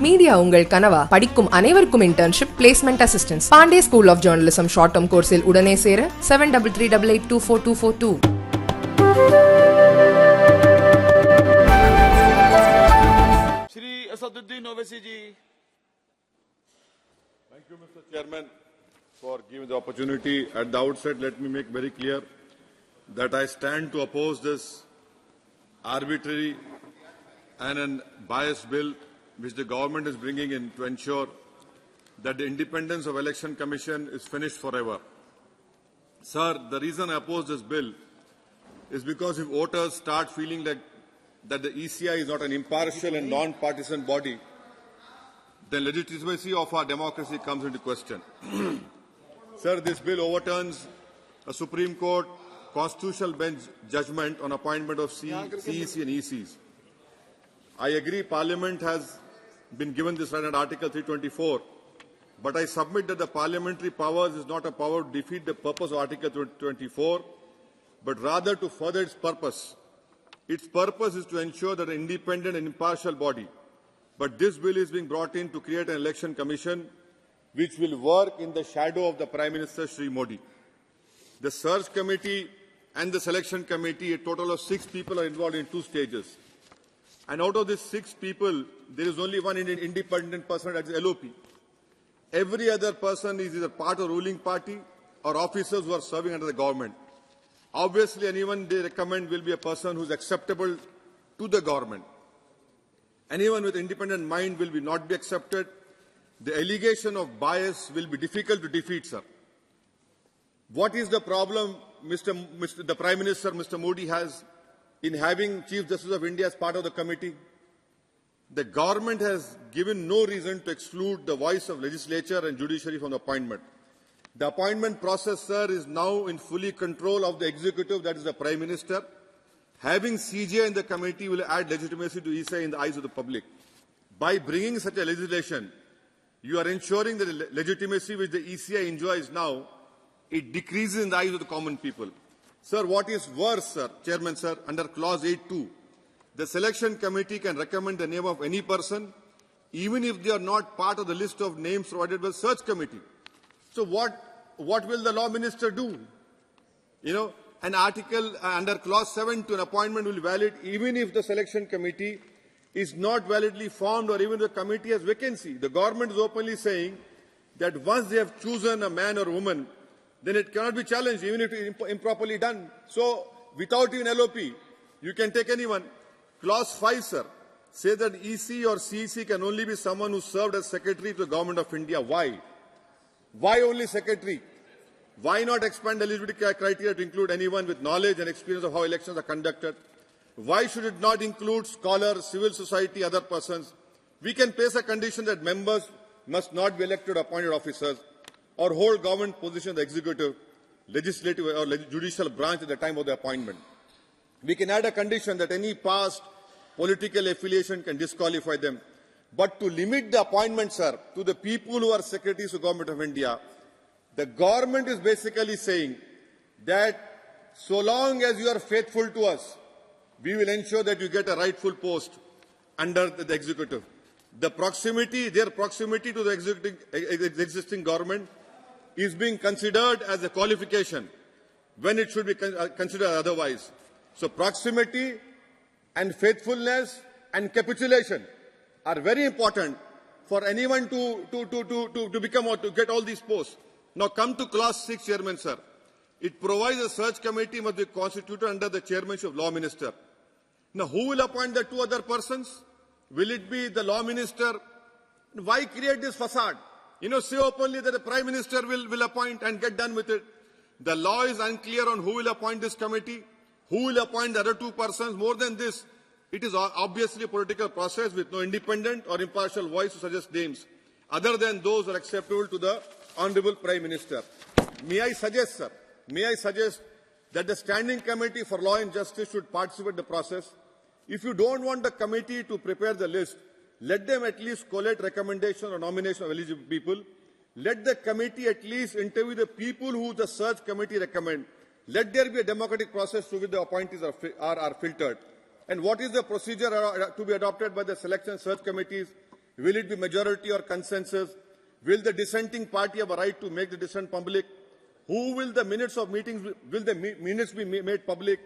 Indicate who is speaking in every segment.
Speaker 1: Media உங்கள் கனவா? படிக்கும் அனைவருக்கும் internship, placement assistance. Pandey school of journalism short term கோர்ஸில் உடனே சேர 7338824242.
Speaker 2: Shri Asaduddin Owaisi ji.
Speaker 3: Thank you, Mr. Chairman, for giving the opportunity. At the outset, let me make very clear that I stand to oppose this arbitrary and a biased bill which the government is bringing in to ensure that the independence of Election Commission is finished forever. Sir, the reason I oppose this bill is because if voters start feeling like that the ECI is not an impartial and non-partisan body, the legitimacy of our democracy comes into question. Sir, this bill overturns a Supreme Court constitutional bench judgment on appointment of CEC and ECs. I agree Parliament has been given this right under Article 324, but I submit that the parliamentary powers is not a power to defeat the purpose of Article 24, but rather to further its purpose. Its purpose is to ensure that an independent and impartial body. But this bill is being brought in to create an election commission which will work in the shadow of the Prime Minister Shri Modi. The search committee and the selection committee, a total of 6 people are involved in 2 stages. And out of these 6 people, there is only one independent person, that is LOP. Every other person is either part of the ruling party or officers who are serving under the government. Obviously, anyone they recommend will be a person who is acceptable to the government. Anyone with independent mind will not be accepted. The allegation of bias will be difficult to defeat, sir. What is the problem the Prime Minister, Mr. Modi, has in having Chief Justice of India as part of the committee? The government has given no reason to exclude the voice of legislature and judiciary from the appointment. The appointment process, sir, is now in fully control of the executive, that is the Prime Minister. Having CJ in the committee will add legitimacy to ECI in the eyes of the public. By bringing such a legislation, you are ensuring that the legitimacy which the ECI enjoys now, it decreases in the eyes of the common people. Sir, what is worse, sir, Chairman, sir, under Clause 8.2, the selection committee can recommend the name of any person, even if they are not part of the list of names provided by the search committee. So what will the law minister do? You know, an article under Clause 7 to an appointment will be valid even if the selection committee is not validly formed or even the committee has vacancy. The government is openly saying that once they have chosen a man or woman, then it cannot be challenged even if it is improperly done. So without even LOP, you can take anyone. Clause 5, sir, says that EC or CEC can only be someone who served as secretary to the government of India. Why? Why only secretary? Why not expand eligibility criteria to include anyone with knowledge and experience of how elections are conducted? Why should it not include scholars, civil society, other persons? We can place a condition that members must not be elected or appointed officers or hold government position in the executive, legislative or judicial branch at the time of the appointment. We can add a condition that any past political affiliation can disqualify them. But to limit the appointment, sir, to the people who are secretaries of Government of India, the government is basically saying that so long as you are faithful to us, we will ensure that you get a rightful post under the executive. Their proximity to the existing government is being considered as a qualification when it should be considered otherwise. So proximity and faithfulness and capitulation are very important for anyone to become or to get all these posts. Now come to Clause 6, Chairman, sir. It provides a search committee must be constituted under the chairmanship of Law Minister. Now who will appoint the 2 other persons? Will it be the Law Minister? Why create this facade? You know, say openly that the Prime Minister will appoint and get done with it. The law is unclear on who will appoint this committee, who will appoint the other 2 persons. More than this, it is obviously a political process with no independent or impartial voice to suggest names other than those who are acceptable to the Honorable Prime Minister. May I suggest, sir, that the Standing Committee for Law and Justice should participate in the process. If you don't want the committee to prepare the list, let them at least collect recommendation or nomination of eligible people. Let the committee at least interview the people who the search committee recommend. Let there be a democratic process through which the appointees are filtered. And what is the procedure to be adopted by the selection search committees? Will it be majority or consensus? Will the dissenting party have a right to make the dissent public? Who will the minutes of meetings, will the minutes be made public?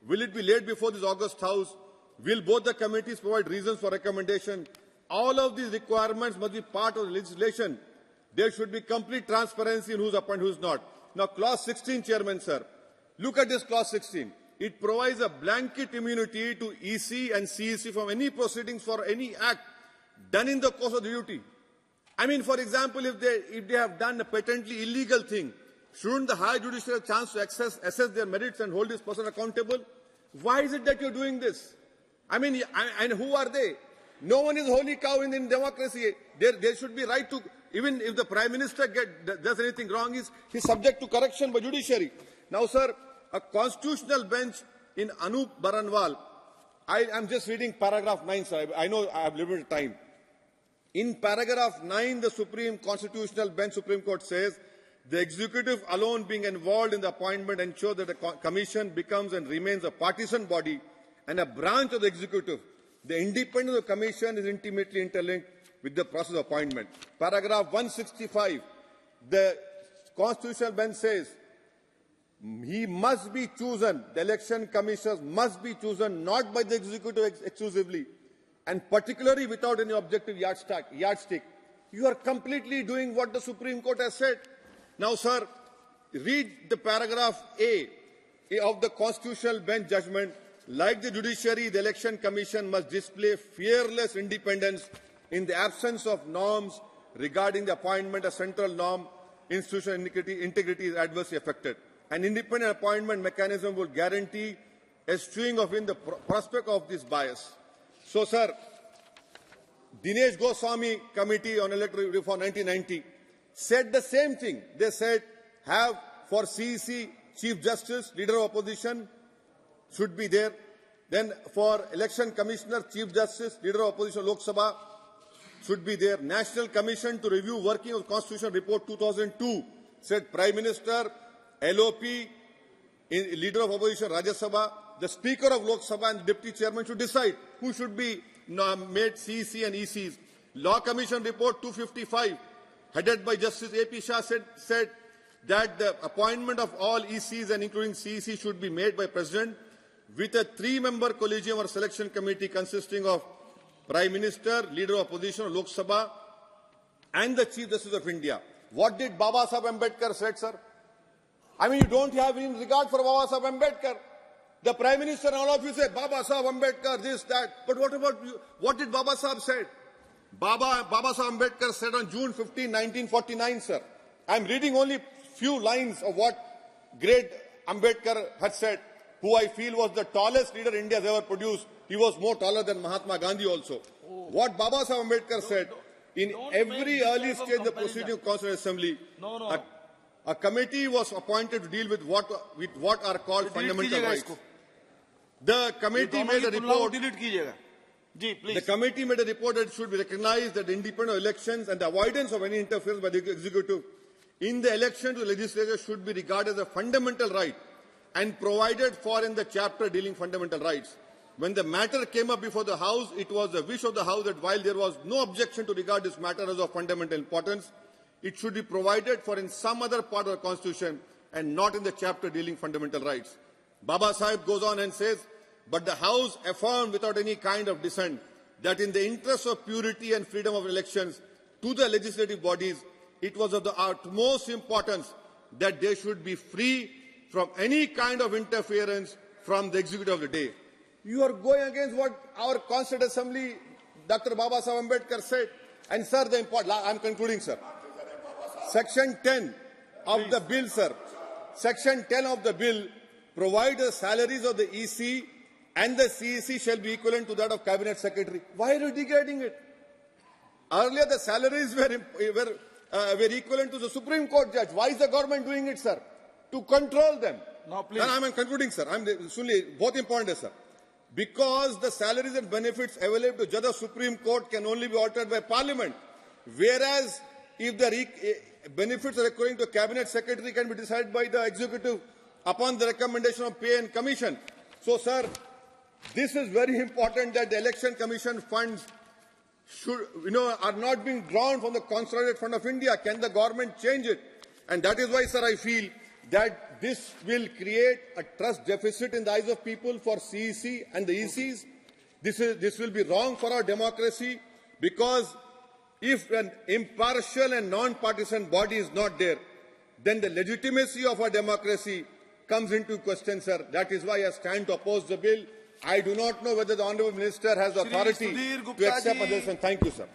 Speaker 3: Will it be laid before this August House? Will both the committees provide reasons for recommendation? All of these requirements must be part of the legislation. There should be complete transparency in who's appointed, who's not. Now, clause 16, Chairman, sir. Look at this clause 16. It provides a blanket immunity to EC and CEC from any proceedings for any act done in the course of the duty. I mean, for example, if they have done a patently illegal thing, shouldn't the High Judiciary have a chance to assess their merits and hold this person accountable? Why is it that you're doing this? I mean, and who are they? No one is holy cow in democracy. There should be right to, even if the Prime Minister does anything wrong, he's subject to correction by judiciary. Now, sir, a constitutional bench in Anup Baranwal, I am just reading paragraph 9, sir. I know I have limited time. In paragraph 9, the Supreme Constitutional Bench Supreme Court says, the executive alone being involved in the appointment ensures that the commission becomes and remains a partisan body and a branch of the executive. The independence of the commission is intimately interlinked with the process of appointment. Paragraph 165, the Constitutional Bench says, he must be chosen, the election commissioners must be chosen not by the executive exclusively and particularly without any objective yardstick. You are completely doing what the Supreme Court has said. Now, sir, read the paragraph A of the Constitutional Bench judgment. Like the judiciary, the election commission must display fearless independence in the absence of norms regarding the appointment. A central norm, institutional integrity is adversely affected. An independent appointment mechanism will guarantee eschewing of in the prospect of this bias. So, sir, Dinesh Goswami Committee on Electoral Reform 1990 said the same thing. They said, have for CEC, Chief Justice, Leader of Opposition should be there. Then for Election Commissioner, Chief Justice, Leader of Opposition, Lok Sabha should be there. National Commission to Review Working of Constitution Report 2002 said Prime Minister, LOP, Leader of Opposition, Rajya Sabha, the Speaker of Lok Sabha and the Deputy Chairman should decide who should be made CEC and ECs. Law Commission Report 255, headed by Justice A.P. Shah, said that the appointment of all ECs and including CEC should be made by President with a 3-member collegium or selection committee consisting of Prime Minister, Leader of Opposition, Lok Sabha, and the Chief Justice of India. What did Baba Saheb Ambedkar said, sir? I mean, you don't have any regard for Baba Saheb Ambedkar. The Prime Minister and all of you say, Baba Saheb Ambedkar, this, that. But what about you? What did Baba Saheb say? Baba Saheb Ambedkar said on June 15, 1949, sir. I'm reading only few lines of what great Ambedkar had said, who I feel was the tallest leader India has ever produced. He was more taller than Mahatma Gandhi also. What Baba Saheb Ambedkar said, in every early stage of the proceeding of Constitutional Assembly, a committee was appointed to deal with what are called fundamental rights. The committee made a report. The committee made a report that it should be recognized that independent elections and the avoidance of any interference by the executive in the election to the legislature should be regarded as a fundamental right and provided for in the chapter dealing fundamental rights. When the matter came up before the House, it was the wish of the House that while there was no objection to regard this matter as of fundamental importance, it should be provided for in some other part of the Constitution and not in the chapter dealing fundamental rights. Baba Sahib goes on and says, but the House affirmed without any kind of dissent that in the interest of purity and freedom of elections to the legislative bodies, it was of the utmost importance that they should be free from any kind of interference from the executive of the day. You are going against what our Constituent Assembly, Dr. Baba Sahib Ambedkar said. And sir, I'm concluding, sir. Section 10 of the bill, sir. Section 10 of the bill provides the salaries of the EC and the CEC shall be equivalent to that of Cabinet Secretary. Why are you degrading it? Earlier, the salaries were equivalent to the Supreme Court judge. Why is the government doing it, sir? To control them.
Speaker 2: No, please.
Speaker 3: And I'm concluding, sir. Both important, sir. Because the salaries and benefits available to judge of Supreme Court can only be altered by Parliament. Whereas, if the benefits are according to Cabinet Secretary can be decided by the Executive upon the recommendation of Pay and Commission. So, sir, this is very important that the Election Commission funds are not being drawn from the Consolidated Fund of India. Can the government change it? And that is why, sir, I feel that this will create a trust deficit in the eyes of people for CEC and the ECs. This will be wrong for our democracy, because if an impartial and non-partisan body is not there, then the legitimacy of our democracy comes into question, sir. That is why I stand to oppose the bill. I do not know whether the Honourable Minister has authority
Speaker 2: Sudhir
Speaker 3: to
Speaker 2: Gupta
Speaker 3: accept
Speaker 2: ji.
Speaker 3: this. And thank you, sir.